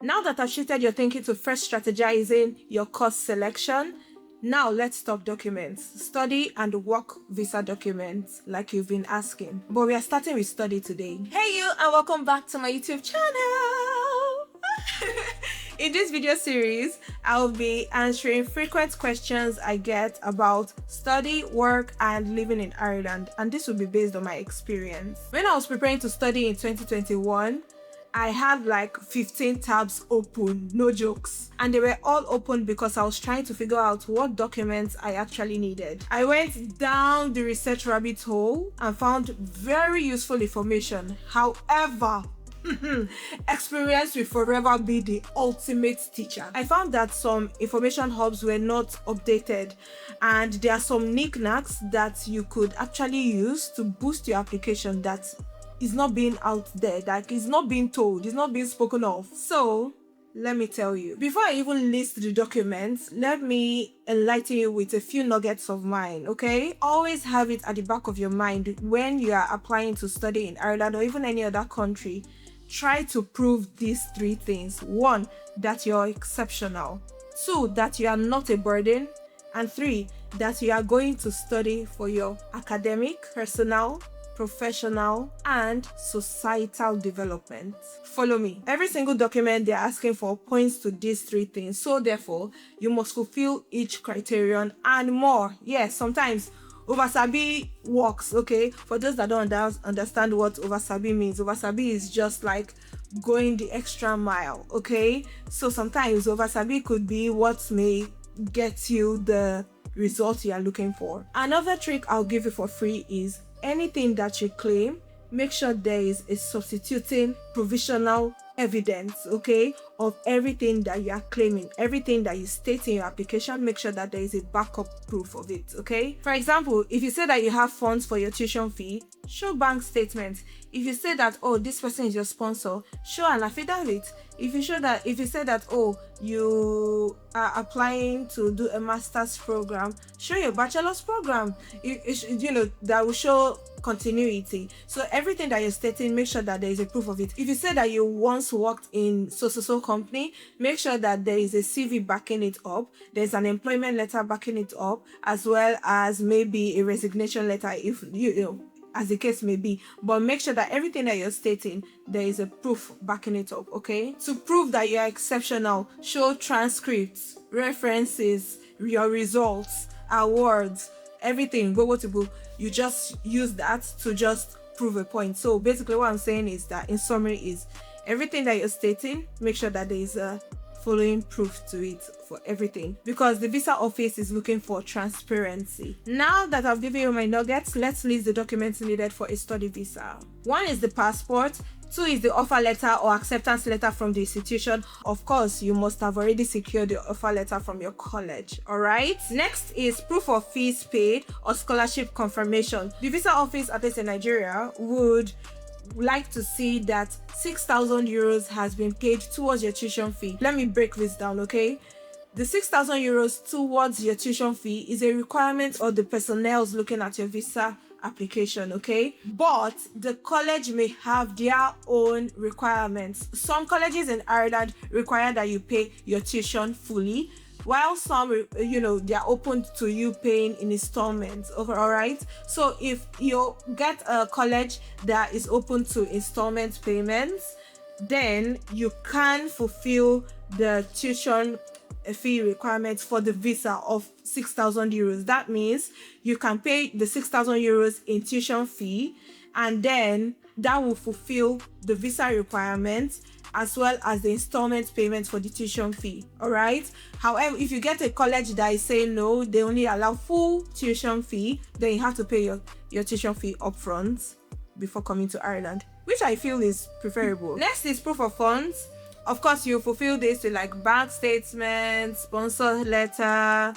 Now that I've shifted your thinking to first strategizing your course selection, now let's talk documents, study and work visa documents like you've been asking. But we are starting with study today. Hey you, and welcome back to my YouTube channel. In this video series, I'll be answering frequent questions I get about study, work, and living in Ireland, and this will be based on my experience. When I was preparing to study in 2021, I had like 15 tabs open, no jokes. And they were all open because I was trying to figure out what documents I actually needed. I went down the research rabbit hole and found very useful information. However, experience will forever be the ultimate teacher. I found that some information hubs were not updated, and there are some knickknacks that you could actually use to boost your application that is not being out there, that is not being told, is not being spoken of. So let me tell you, before I even list the documents, let me enlighten you with a few nuggets of mine, okay? Always have it at the back of your mind when you are applying to study in Ireland or even any other country. Try to prove these three things. 1, that you're exceptional. 2, that you are not a burden. And 3, that you are going to study for your academic, personal, professional, and societal development. Follow me. Every single document they're asking for points to these three things. So therefore, you must fulfill each criterion and more. Yes, sometimes oversabi works, okay? For those that don't understand what oversabi means, oversabi is just like going the extra mile, okay? So sometimes oversabi could be what may get you the result you are looking for. Another trick I'll give you for free is anything that you claim, make sure there is a substituting provisional evidence, okay, of everything that you are claiming, everything that you state in your application. Make sure that there is a backup proof of it, okay? For example, if you say that you have funds for your tuition fee, show bank statements. If you say that, oh, this person is your sponsor, show an affidavit. If you say that, oh, you are applying to do a master's program, show your bachelor's program. That will show continuity. So everything that you're stating, make sure that there is a proof of it. If you say that you once worked in so company, make sure that there is a CV backing it up, there's an employment letter backing it up, as well as maybe a resignation letter, if as the case may be. But make sure that everything that you're stating, there is a proof backing it up, okay? To prove that you are exceptional, show transcripts, references, your results, awards, everything. You just use that to just prove a point. So basically what I'm saying is that, in summary, is everything that you're stating, make sure that there is a following proof to it for everything, because the visa office is looking for transparency. Now that I've given you my nuggets, let's list the documents needed for a study visa. 1 is the passport. 2 is the offer letter or acceptance letter from the institution. Of course, you must have already secured the offer letter from your college, all right? Next is proof of fees paid or scholarship confirmation. The visa office, at least in Nigeria, would like to see that 6,000 euros has been paid towards your tuition fee. Let me break this down, okay? The 6,000 euros towards your tuition fee is a requirement of the personnel looking at your visa application, okay? But the college may have their own requirements. Some colleges in Ireland require that you pay your tuition fully, while some, they're open to you paying in installments, all right? So if you get a college that is open to installment payments, then you can fulfill the tuition fee requirements for the visa of 6,000 euros. That means you can pay the 6,000 euros in tuition fee, and then that will fulfill the visa requirements as well as the installment payments for the tuition fee, all right? However, if you get a college that is saying no, they only allow full tuition fee, then you have to pay your tuition fee upfront before coming to Ireland, which I feel is preferable. Next is proof of funds. Of course, you fulfill this with like bank statements, sponsor letter,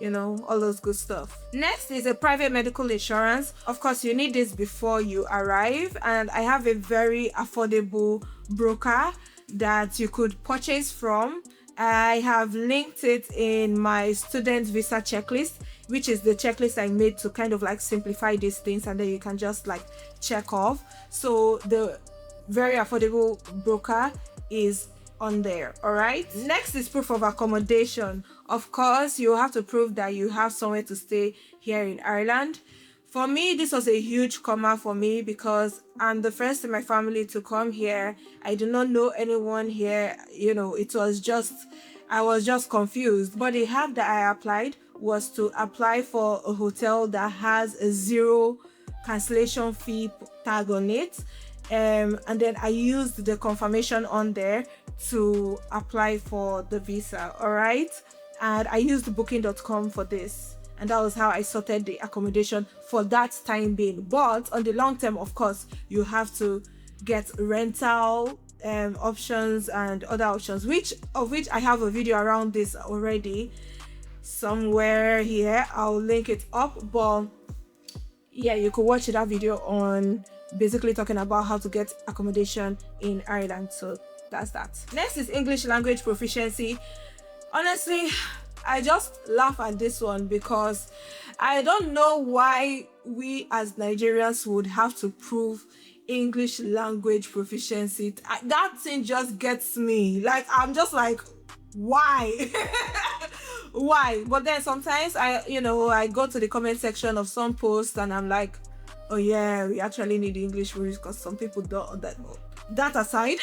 all those good stuff. Next is a private medical insurance. Of course, you need this before you arrive, and I have a very affordable broker that you could purchase from. I have linked it in my student visa checklist, which is the checklist I made to kind of like simplify these things, and then you can just like check off. So the very affordable broker is on there. All right, next is proof of accommodation. Of course, you have to prove that you have somewhere to stay here in Ireland. For me, this was a huge comma for me because I'm the first in my family to come here. I do not know anyone here. You know, I was just confused. But the help that I applied was to apply for a hotel that has a 0 cancellation fee tag on it. And then I used the confirmation on there to apply for the visa. All right. And I used booking.com for this. And that was how I sorted the accommodation for that time being. But on the long term, of course, you have to get rental options and other options, which I have a video around this already somewhere here. I'll link it up. But yeah, you could watch that video on basically talking about how to get accommodation in Ireland. So that's that. Next is English language proficiency. Honestly, I just laugh at this one because I don't know why we as Nigerians would have to prove English language proficiency. That thing just gets me. Like, I'm just like, why? Why? But then sometimes I go to the comment section of some posts and I'm like, oh yeah, we actually need English rules because some people don't. That aside,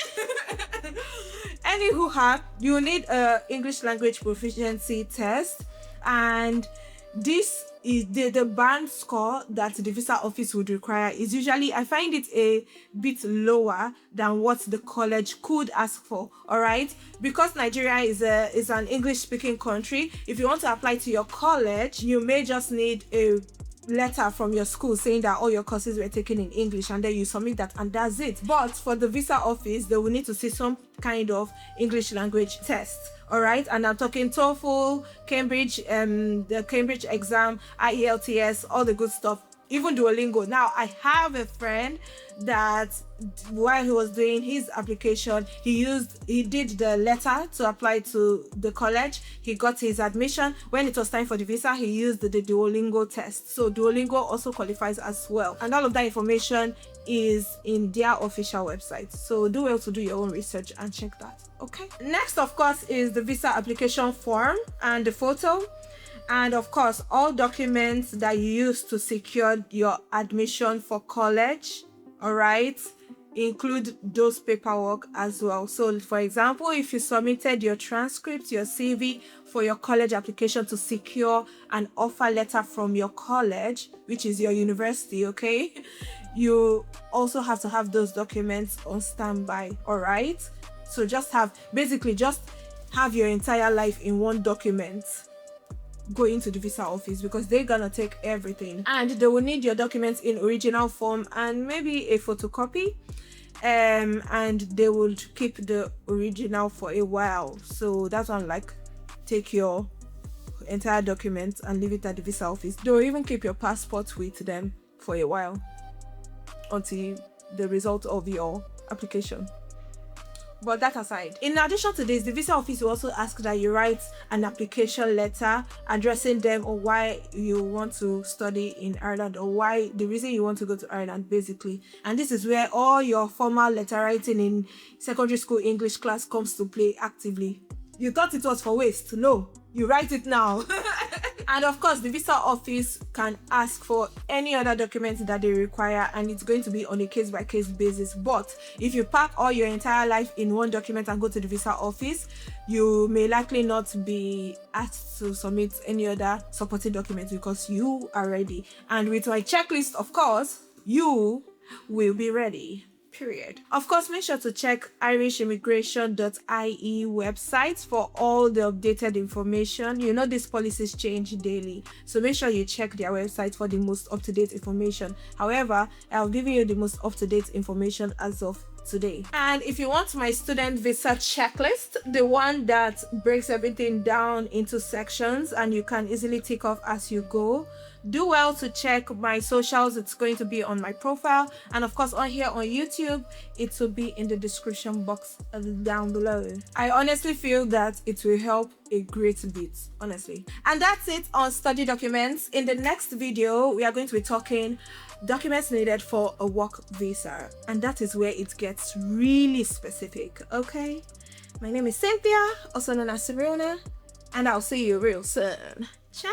anywho, you need a English language proficiency test, and this is the band score that the visa office would require is usually, I find it a bit lower than what the college could ask for. All right, because Nigeria is an English speaking country. If you want to apply to your college, you may just need a letter from your school saying that all your courses were taken in English, and then you submit that and that's it. But for the visa office, they will need to see some kind of English language test. All right, and I'm talking TOEFL, Cambridge, the Cambridge exam, IELTS, all the good stuff, even Duolingo. Now, I have a friend that while he was doing his application, he did the letter to apply to the college. He got his admission. When it was time for the visa, he used the Duolingo test. So Duolingo also qualifies as well. And all of that information is in their official website. So do well to do your own research and check that. Okay. Next, of course, is the visa application form and the photo. And of course, all documents that you use to secure your admission for college, all right, include those paperwork as well. So for example, if you submitted your transcript, your CV for your college application to secure an offer letter from your college, which is your university, okay, you also have to have those documents on standby. All right, so just have your entire life in one document going to the visa office, because they're gonna take everything, and they will need your documents in original form and maybe a photocopy, and they will keep the original for a while. So that's one, like, take your entire documents and leave it at the visa office. They'll even keep your passport with them for a while until the result of your application. But that aside, in addition to this, the visa office will also ask that you write an application letter addressing them or why you want to study in Ireland, or why the reason you want to go to Ireland, basically. And this is where all your formal letter writing in secondary school English class comes to play actively. You thought it was for waste? No, you write it now. And of course, the visa office can ask for any other documents that they require, and it's going to be on a case-by-case basis. But if you pack all your entire life in one document and go to the visa office, you may likely not be asked to submit any other supporting documents because you are ready. And with my checklist, of course, you will be ready. Period. Of course, make sure to check irishimmigration.ie website for all the updated information. You know, these policies change daily, so make sure you check their website for the most up-to-date information. However, I'll give you the most up-to-date information as of today. And if you want my student visa checklist, the one that breaks everything down into sections and you can easily tick off as you go, do well to check my socials. It's going to be on my profile, and of course on here on YouTube, it will be in the description box down below. I honestly feel that it will help a great bit, honestly. And that's it on study documents. In the next video, we are going to be talking documents needed for a work visa, and that is where it gets really specific. Okay, My name is Cynthia, also known as Serena, and I'll see you real soon. Ciao!